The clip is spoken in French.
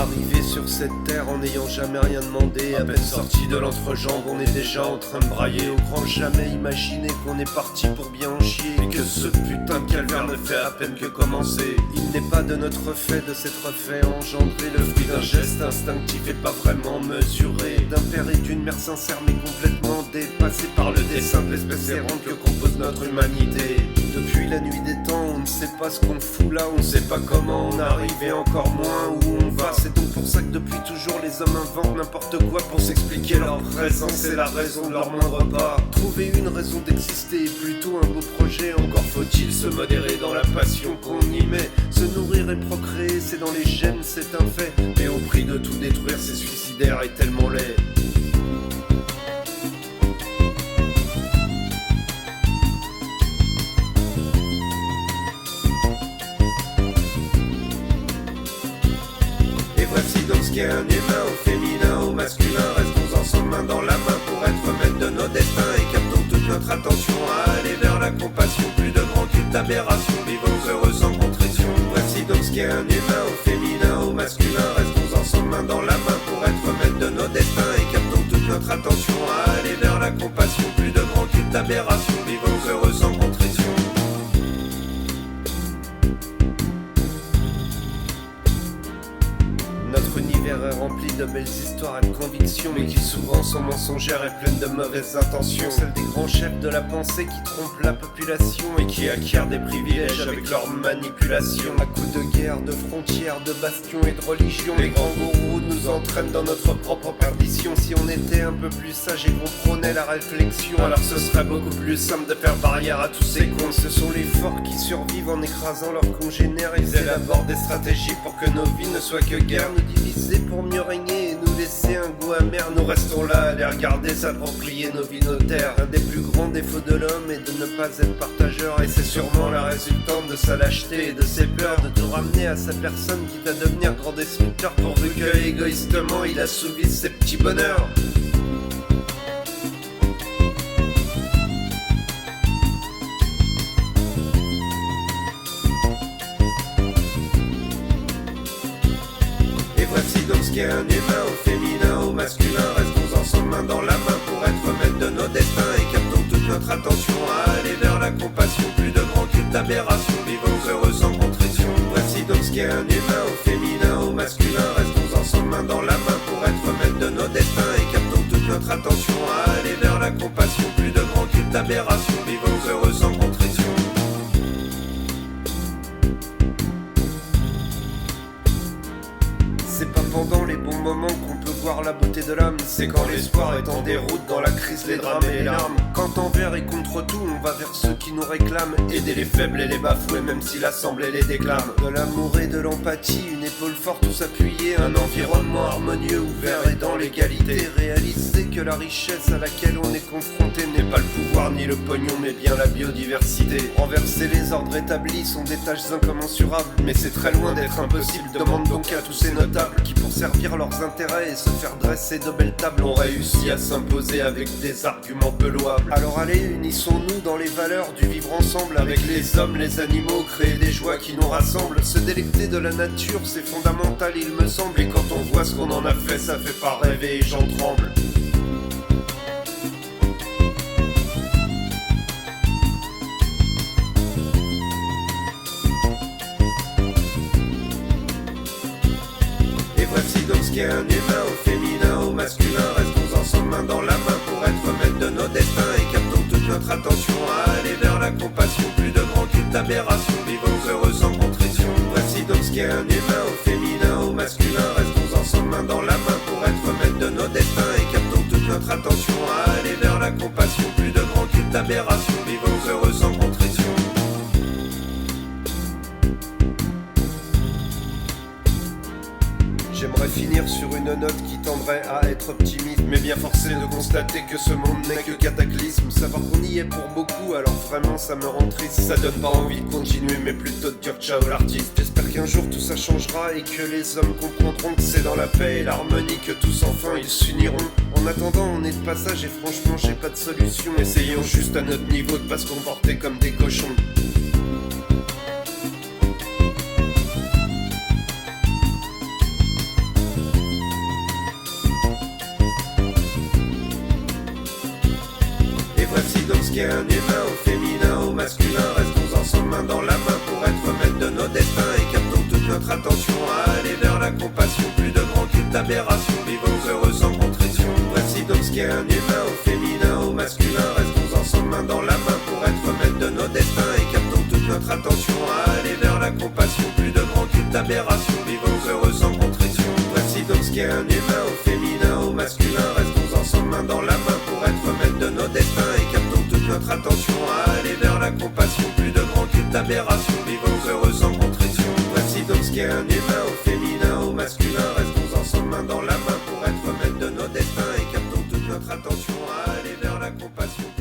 Arrivé sur cette terre en n'ayant jamais rien demandé, à peine sorti de l'entrejambe, on est déjà en train de brailler. Au grand jamais imaginé qu'on est parti pour bien en chier, et que ce putain de calvaire ne fait à peine que commencer. Il n'est pas de notre fait de s'être fait engendrer, le fruit d'un geste instinctif et pas vraiment mesuré, d'un père et d'une mère sincère mais complètement dépassés par le dessin de l'espèce errante que compose notre humanité. Depuis la nuit des temps, on ne sait pas ce qu'on fout là, on sait pas comment on arrive et encore moins où on va. C'est donc pour ça que depuis toujours les hommes inventent n'importe quoi pour s'expliquer leur présence et la raison de leur moindre pas. Trouver une raison d'exister est plutôt un beau projet, encore faut-il se modérer dans la passion qu'on y met. Se nourrir et procréer, c'est dans les gènes, c'est un fait, mais au prix de tout détruire, c'est suicidaire et tellement laid. Voici donc ce qu'est un humain, au féminin, au masculin. Restons ensemble main dans la main pour être maîtres de nos destins, et captons toute notre attention à aller vers la compassion. Plus de grands cultes d'aberration, vivons heureux sans contrition. Voici donc ce qu'est un humain, au féminin, au masculin. Restons ensemble main dans la main pour être maîtres de nos destins, et captons toute notre attention à aller vers la compassion. Plus de grands cultes d'aberration, vivons heureux sans contrition. Notre univers est rempli de belles histoires et de convictions, mais qui souvent sont mensongères et pleines de mauvaises intentions. Celles des grands chefs de la pensée qui trompent la population et qui acquièrent des privilèges avec leur manipulation. À coups de guerre, de frontières, de bastions et de religions, les grands gourous nous entraînent dans notre propre perdition. Si on était un peu plus sage et qu'on prônait la réflexion, alors ce serait beaucoup plus simple de faire barrière à tous ces cons. Ce sont les forts qui survivent en écrasant leurs congénères. Ils élaborent des stratégies pour que nos vies ne soient que guerre. Diviser pour mieux régner et nous laisser un goût amer. Nous restons là à les regarder s'approprier nos vies, nos terres. Un des plus grands défauts de l'homme est de ne pas être partageur, et c'est sûrement la résultante de sa lâcheté et de ses peurs, de te ramener à sa personne quitte à devenir grand destructeur, pourvu que égoïstement il assouvisse ses petits bonheurs. Voici donc ce qu'est un humain, au féminin, au masculin. Restons ensemble main dans la main pour être maîtres de nos destins, et captons toute notre attention à aller vers la compassion. Plus de grands cultes d'aberration, vivons heureux sans contrition. Voici donc ce qu'est un humain, au féminin, au masculin. Restons ensemble main dans la main pour être maîtres de nos destins, et captons toute notre attention à aller vers la compassion. Plus de grands cultes d'aberration, vivons heureux sans contrition. C'est pas pendant les bons moments qu'on peut voir la beauté de l'âme, c'est quand l'espoir est en déroute, dans la crise, les drames et les larmes. Quand envers et contre tout, on va vers ceux qui nous réclament, aider les faibles et les bafoués même si l'assemblée les déclame. De l'amour et de l'empathie, une épaule forte où s'appuyer, un environnement harmonieux, ouvert et dans l'égalité. Réaliser que la richesse à laquelle on est confronté n'est pas le pouvoir ni le pognon, mais bien la biodiversité. Renverser les ordres établis sont des tâches incommensurables, mais c'est très loin d'être impossible. Demande donc à tous ces notables qui, pour servir leurs intérêts et se faire dresser de belles tables, ont réussi à s'imposer avec des arguments peu louables. Alors allez, unissons-nous dans les valeurs du vivre ensemble, avec les hommes, les animaux, créer des joies qui nous rassemblent. Se délecter de la nature, c'est fondamental il me semble, et quand on voit ce qu'on en a fait, ça fait pas rêver et j'en tremble. Voici donc ce qu'est un humain, au féminin, au masculin. Restons ensemble main dans la main pour être maîtres de nos destins, et captons toute notre attention à aller vers la compassion. Plus de grands cultes d'aberration, vivons heureux sans contrition. Voici donc ce qu'est un humain, au féminin, au masculin. Restons ensemble main dans la main pour être maîtres de nos destins, et captons toute notre attention à aller vers la compassion. Plus de grands cultes d'aberration, vivons heureux sans contrition. J'aimerais finir sur une note qui tendrait à être optimiste, mais bien forcé de constater que ce monde n'est que cataclysme. Savoir qu'on y est pour beaucoup, alors vraiment ça me rend triste. Ça donne pas envie de continuer, mais plutôt de dire ciao l'artiste. J'espère qu'un jour tout ça changera et que les hommes comprendront que c'est dans la paix et l'harmonie que tous enfin ils s'uniront. En attendant, on est de passage et franchement j'ai pas de solution. Essayons juste à notre niveau de pas se comporter comme des cochons. donc ce qui est un humain au féminin, au masculin. Restons ensemble main dans la main pour être maîtres de nos destins et captons toute notre attention à aller vers la compassion. Plus de grands cultes d'aberration, vivons heureux sans contrition. Voici donc ce qui est un humain au féminin, au masculin. Restons ensemble main dans la main pour être maîtres de nos destins et captons toute notre attention à aller vers la compassion. Plus de grands cultes d'aberration, vivons heureux sans contrition. Voici donc ce qui est un humain au féminin, au masculin. Restons ensemble main dans la main pour être maîtres de nos destins et captons toute notre attention à aller vers la compassion. Plus de grands cultes d'aberration, vivons heureux sans contrition. Voici donc ce qui est un humain au féminin, au masculin. Restons ensemble main dans la main pour être maîtres de nos destins et captons toute notre attention à aller vers la compassion.